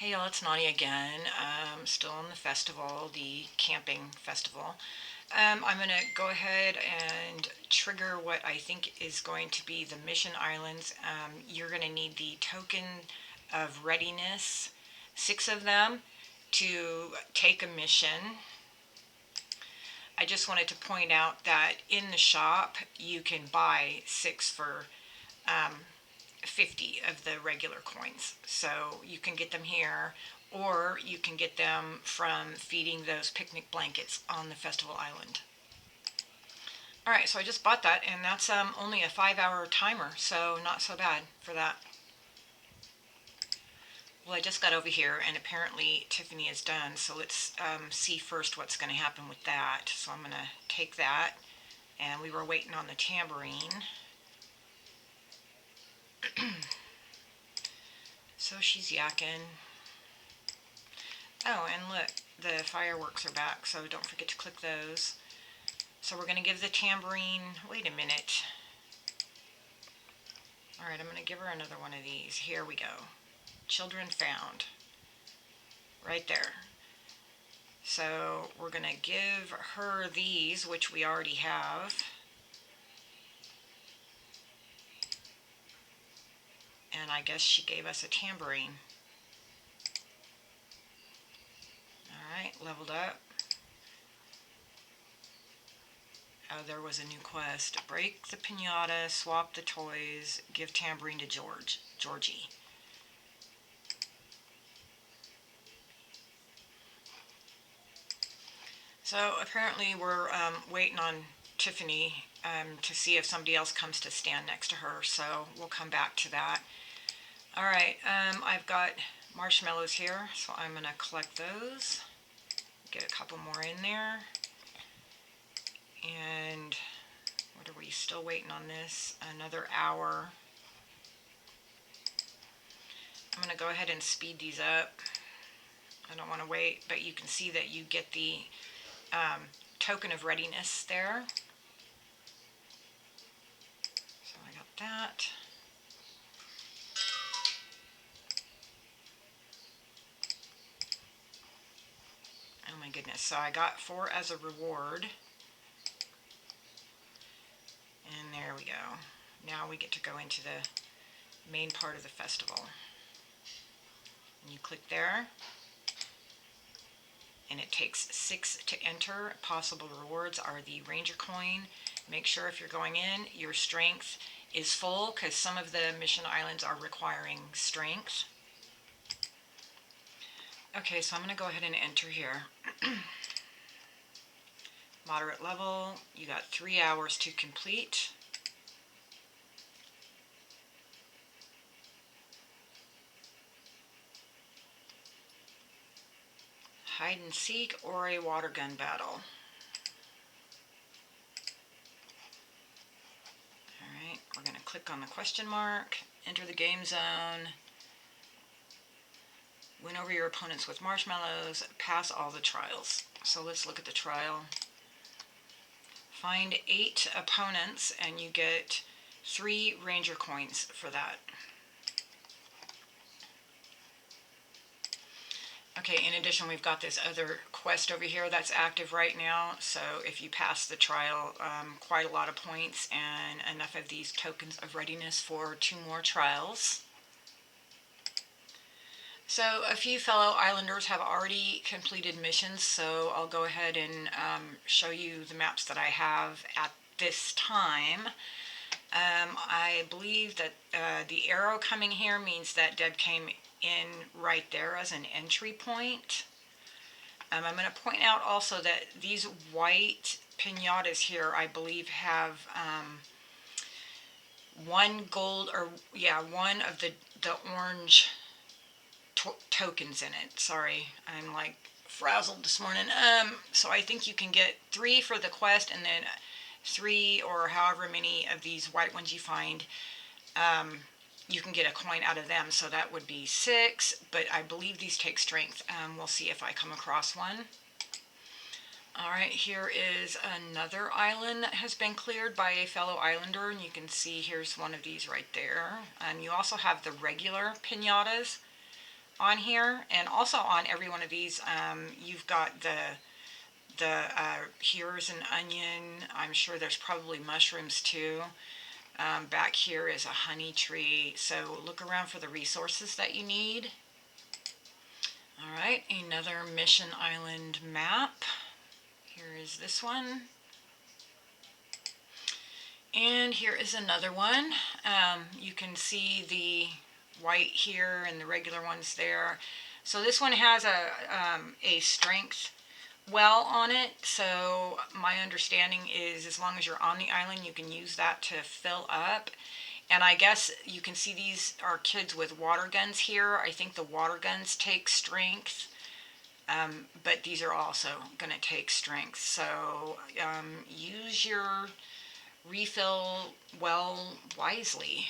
Hey y'all, it's Nadia again. Still on the festival, the camping festival. I'm going to go ahead and trigger what I think is going to be the mission islands. You're going to need the token of readiness, 6 of them, to take a mission. I just wanted to point out that in the shop you can buy 6 for 50 of the regular coins. So you can get them here, or you can get them from feeding those picnic blankets on the festival island. Alright, so I just bought that, and that's only a 5-hour timer, so not so bad for that. Well, I just got over here, and apparently Tiffany is done, so let's see first what's going to happen with that. So I'm going to take that, and we were waiting on the tambourine. So she's yakking. Oh, and look, the fireworks are back, so don't forget to click those. So we're going to give the tambourine, wait a minute. Alright, I'm going to give her another one of these. Here we go. Children found. Right there. So we're going to give her these, which we already have. And I guess she gave us a tambourine. Alright, leveled up. Oh, there was a new quest. Break the piñata, swap the toys, give tambourine to Georgie. So apparently we're waiting on Tiffany to see if somebody else comes to stand next to her, so we'll come back to that. Alright, I've got marshmallows here, so I'm going to collect those. Get a couple more in there. And what are we still waiting on this? Another hour. I'm going to go ahead and speed these up. I don't want to wait, but you can see that you get the token of readiness there. So I got that. Oh my goodness, so I got 4 as a reward. And there we go. Now we get to go into the main part of the festival. And you click there. And it takes 6 to enter. Possible rewards are the ranger coin. Make sure if you're going in, your strength is full, because some of the mission islands are requiring strength. Okay, so I'm going to go ahead and enter here. Moderate level, you got 3 hours to complete. Hide and seek or a water gun battle. Alright, we're going to click on the question mark, enter the game zone, win over your opponents with marshmallows, pass all the trials. So let's look at the trial. Find 8 opponents and you get 3 ranger coins for that. Okay, in addition, we've got this other quest over here that's active right now. So if you pass the trial, quite a lot of points and enough of these tokens of readiness for 2 more trials. So a few fellow islanders have already completed missions, so I'll go ahead and show you the maps that I have at this time. I believe that the arrow coming here means that Deb came in right there as an entry point. I'm going to point out also that these white piñatas here, I believe, have one gold, or yeah, one of the orange tokens in it. Sorry, I'm like frazzled this morning. So I think you can get 3 for the quest, and then 3 or however many of these white ones you find, you can get a coin out of them. So that would be 6, but I believe these take strength. We'll see if I come across one. Alright, here is another island that has been cleared by a fellow islander, and you can see here's one of these right there. You also have the regular piñatas. on here, and also on every one of these, you've got here's an onion. I'm sure there's probably mushrooms too. Back here is a honey tree. So look around for the resources that you need. All right, another Mission Island map. Here is this one. And here is another one. You can see the white here and the regular ones there. So this one has a strength well on it. So my understanding is as long as you're on the island, you can use that to fill up. And I guess you can see these are kids with water guns here. I think the water guns take strength. But these are also going to take strength. So use your refill well wisely.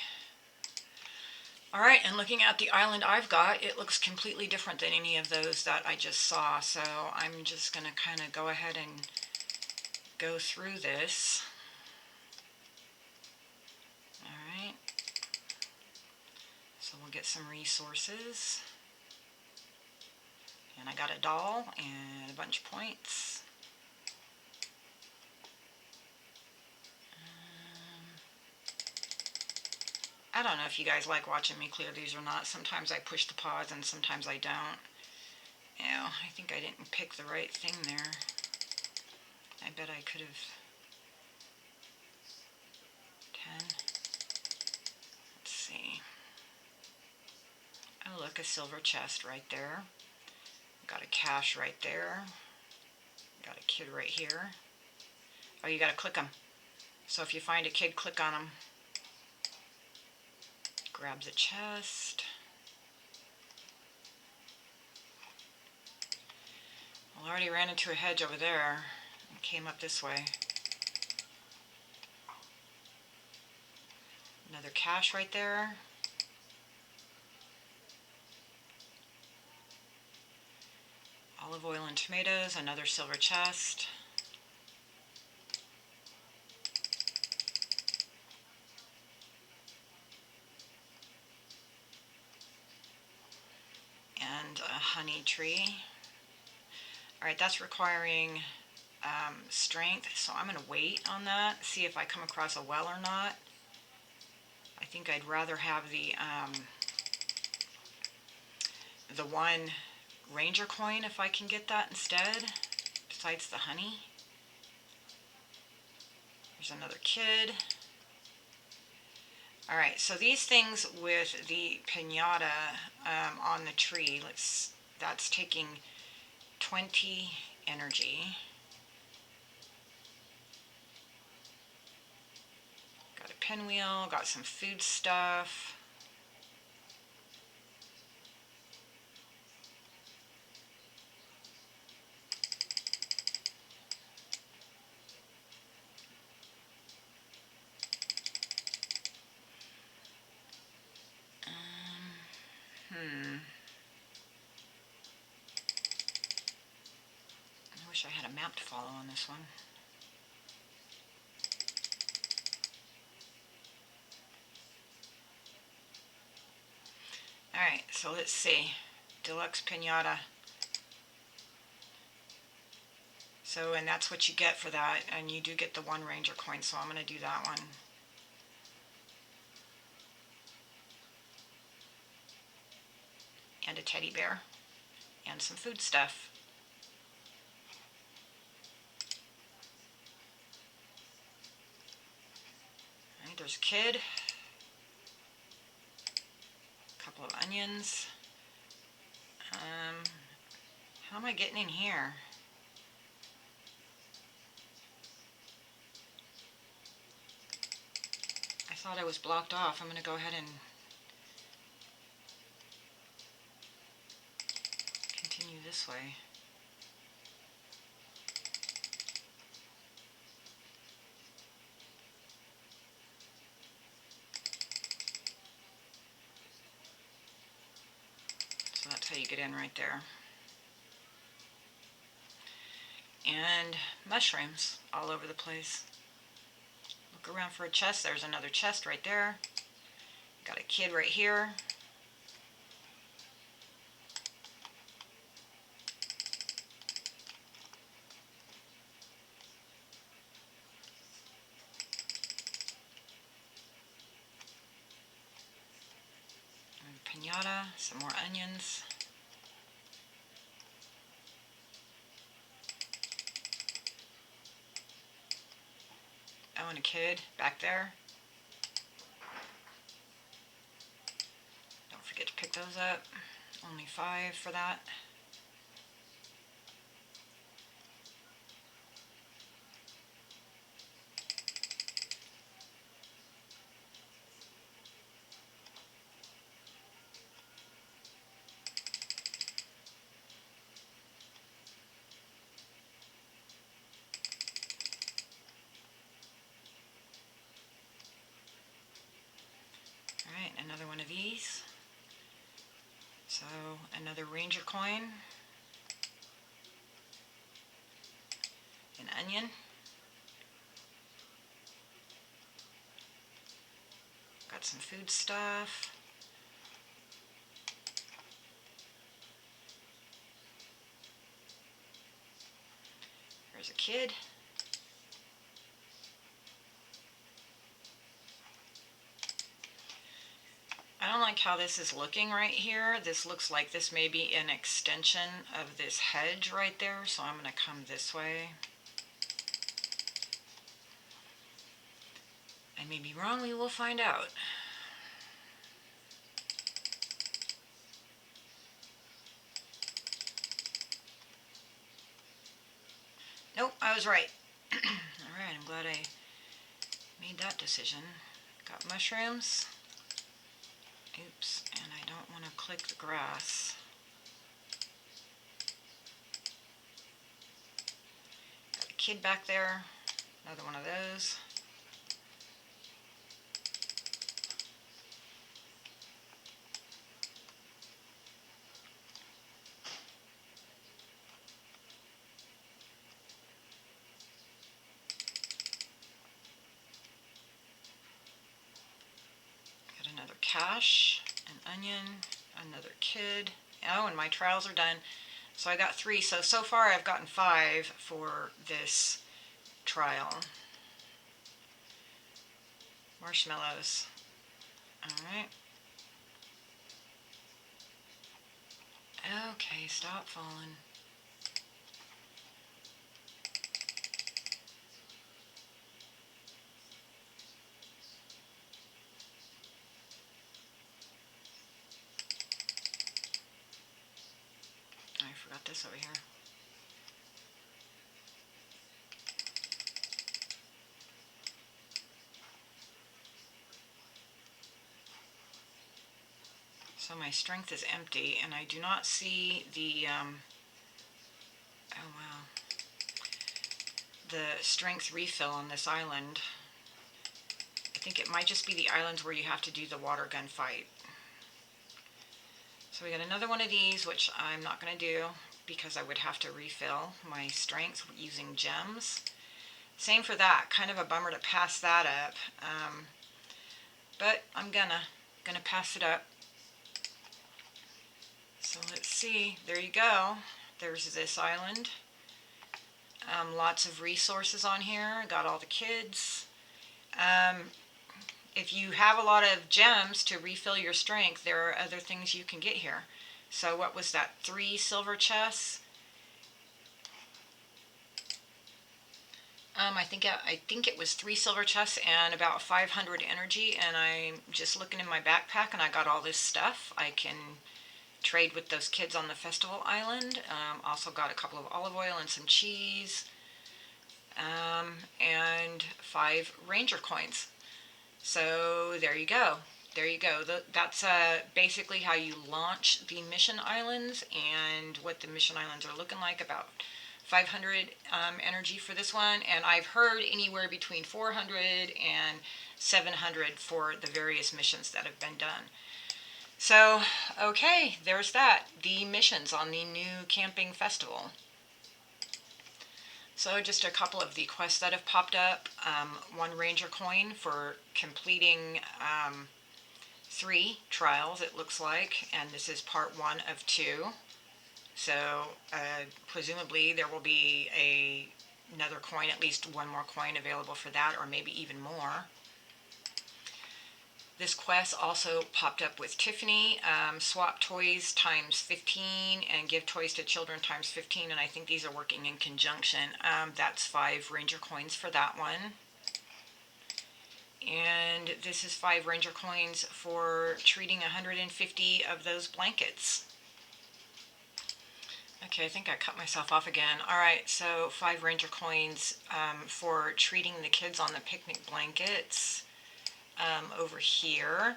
Alright, and looking at the island I've got, it looks completely different than any of those that I just saw, so I'm just going to kind of go ahead and go through this. Alright, so we'll get some resources. And I got a doll and a bunch of points. I don't know if you guys like watching me clear these or not. Sometimes I push the pause and sometimes I don't. Yeah, I think I didn't pick the right thing there. I bet I could have. 10. Let's see. Oh, look, a silver chest right there. Got a cache right there. Got a kid right here. Oh, you gotta click them. So if you find a kid, click on them. Grab the chest. Well, I already ran into a hedge over there and came up this way. Another cache right there. Olive oil and tomatoes, another silver chest. And a honey tree. Alright, that's requiring strength, so I'm going to wait on that, see if I come across a well or not. I think I'd rather have the one ranger coin if I can get that instead, besides the honey. There's another kid. Alright, so these things with the piñata on the tree, that's taking 20 energy. Got a pinwheel, got some food stuff. I wish I had a map to follow on this one. Alright, so let's see. Deluxe Piñata. So, and that's what you get for that, and you do get the one ranger coin, so I'm going to do that one. And a teddy bear. And some food stuff. Alright, there's a kid. A couple of onions. How am I getting in here? I thought I was blocked off. I'm going to go ahead and continue this way. So that's how you get in right there. And mushrooms all over the place. Look around for a chest. There's another chest right there. Got a kid right here. enchilada, some more onions. Oh, and a kid back there. Don't forget to pick those up. Only 5 for that. Alright, another one of these. So, another Ranger coin. An onion. Got some food stuff. There's a kid. I don't like how this is looking right here. This looks like this may be an extension of this hedge right there, so I'm going to come this way. I may be wrong, we will find out. Nope, I was right. Alright, I'm glad I made that decision. Got mushrooms. Oops, and I don't want to click the grass. Got a kid back there. Another one of those. Got another cache, an onion, another kid. Oh, and my trials are done. So I got 3. So far I've gotten 5 for this trial. Marshmallows. Alright. Okay, stop falling. I forgot this over here. So my strength is empty, and I do not see the, oh wow, the strength refill on this island. I think it might just be the islands where you have to do the water gun fight. So we got another one of these, which I'm not going to do because I would have to refill my strength using gems. Same for that. Kind of a bummer to pass that up, but I'm gonna pass it up. So let's see. There you go. There's this island. Lots of resources on here. Got all the kids. If you have a lot of gems to refill your strength, there are other things you can get here. So what was that? 3 silver chests? I think it was 3 silver chests and about 500 energy, and I'm just looking in my backpack and I got all this stuff. I can trade with those kids on the festival island. Also got a couple of olive oil and some cheese, and 5 ranger coins. So there you go. There you go. That's basically how you launch the mission islands and what the mission islands are looking like. About 500 energy for this one, and I've heard anywhere between 400 and 700 for the various missions that have been done. So, okay, there's that. The missions on the new camping festival. So just a couple of the quests that have popped up. 1 ranger coin for completing 3 trials, it looks like, and this is part 1 of 2. So presumably there will be another coin, at least 1 more coin available for that, or maybe even more. This quest also popped up with Tiffany. Swap toys times 15 and give toys to children times 15. And I think these are working in conjunction. That's 5 Ranger coins for that one. And this is 5 Ranger coins for treating 150 of those blankets. Okay, I think I cut myself off again. Alright, so 5 Ranger coins for treating the kids on the picnic blankets over here.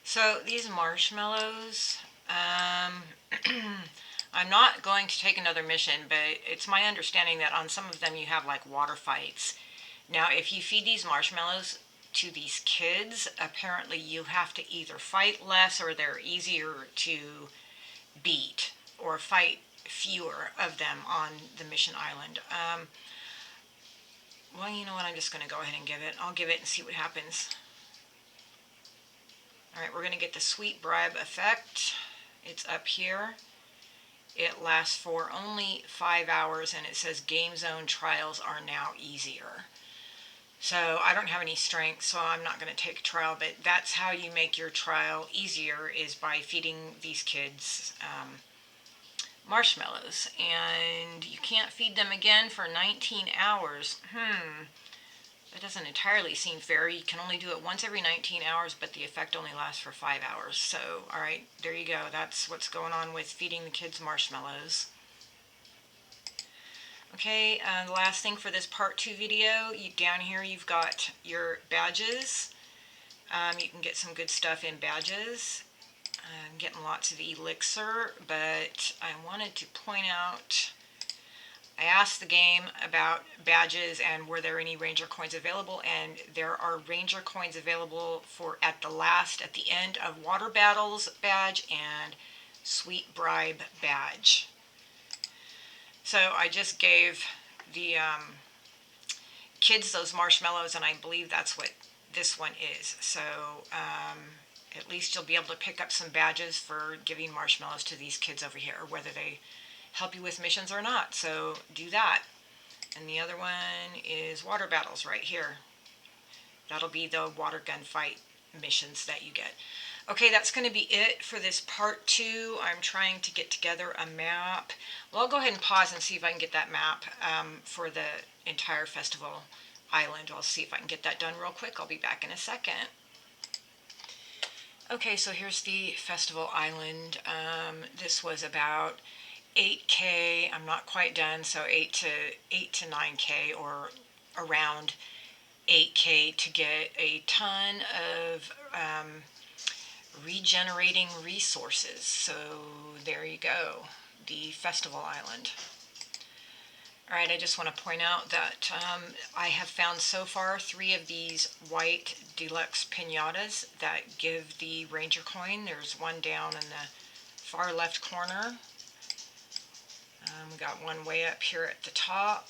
So these marshmallows, I'm not going to take another mission, but it's my understanding that on some of them you have like water fights. Now, if you feed these marshmallows to these kids, apparently you have to either fight less or they're easier to beat, or fight fewer of them on the mission island. Well, you know what, I'm just going to go ahead and give it. I'll give it and see what happens. Alright, we're going to get the sweet bribe effect. It's up here. It lasts for only 5 hours, and it says game zone trials are now easier. So I don't have any strength, so I'm not going to take a trial, but that's how you make your trial easier, is by feeding these kids marshmallows. And you can't feed them again for 19 hours. That doesn't entirely seem fair. You can only do it once every 19 hours, but the effect only lasts for 5 hours. So, alright, there you go. That's what's going on with feeding the kids marshmallows. Okay, the last thing for this part 2 video, down here you've got your badges. You can get some good stuff in badges. I'm getting lots of elixir, but I wanted to point out, I asked the game about badges and were there any Ranger coins available, and there are Ranger coins available for at the end of Water Battles badge and Sweet Bribe badge. So I just gave the kids those marshmallows, and I believe that's what this one is. So at least you'll be able to pick up some badges for giving marshmallows to these kids over here, whether they help you with missions or not. So do that. And the other one is Water Battles right here. That'll be the water gun fight missions that you get. Okay, that's going to be it for this part 2. I'm trying to get together a map. Well, I'll go ahead and pause and see if I can get that map for the entire festival island. I'll see if I can get that done real quick. I'll be back in a second. Okay, so here's the festival island. This was about 8K. I'm not quite done, so 8 to 9K, or around 8K, to get a ton of regenerating resources. So there you go, the festival island. Alright, I just want to point out that I have found so far 3 of these white deluxe pinatas that give the Ranger coin. There's one down in the far left corner. We got one way up here at the top.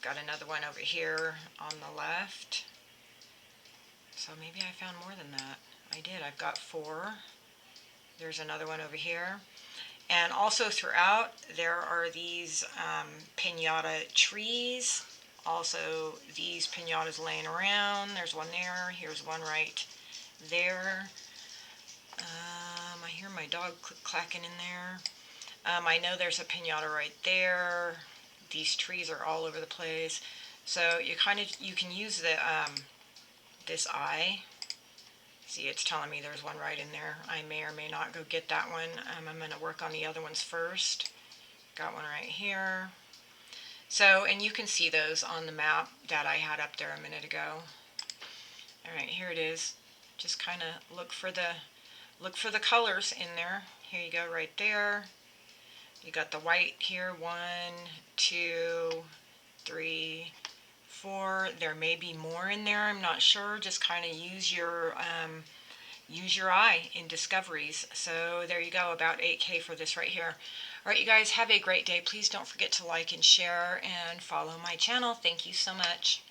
Got another one over here on the left. So maybe I found more than that. I did. I've got 4. There's another one over here. And also throughout there are these pinata trees. Also these pinatas laying around. There's one there. Here's one right there. I hear my dog clacking in there. I know there's a pinata right there. These trees are all over the place. So you can use the this eye. See, it's telling me there's one right in there. I may or may not go get that one. I'm going to work on the other ones first. Got one right here. So, and you can see those on the map that I had up there a minute ago. Alright, here it is. Just kind of look for the colors in there. Here you go, right there. You got the white here. 1, 2, 3, 4. There may be more in there. I'm not sure. Just kind of use your eye in discoveries. So there you go, about 8K for this right here. Alright, you guys, have a great day. Please don't forget to like and share and follow my channel. Thank you so much.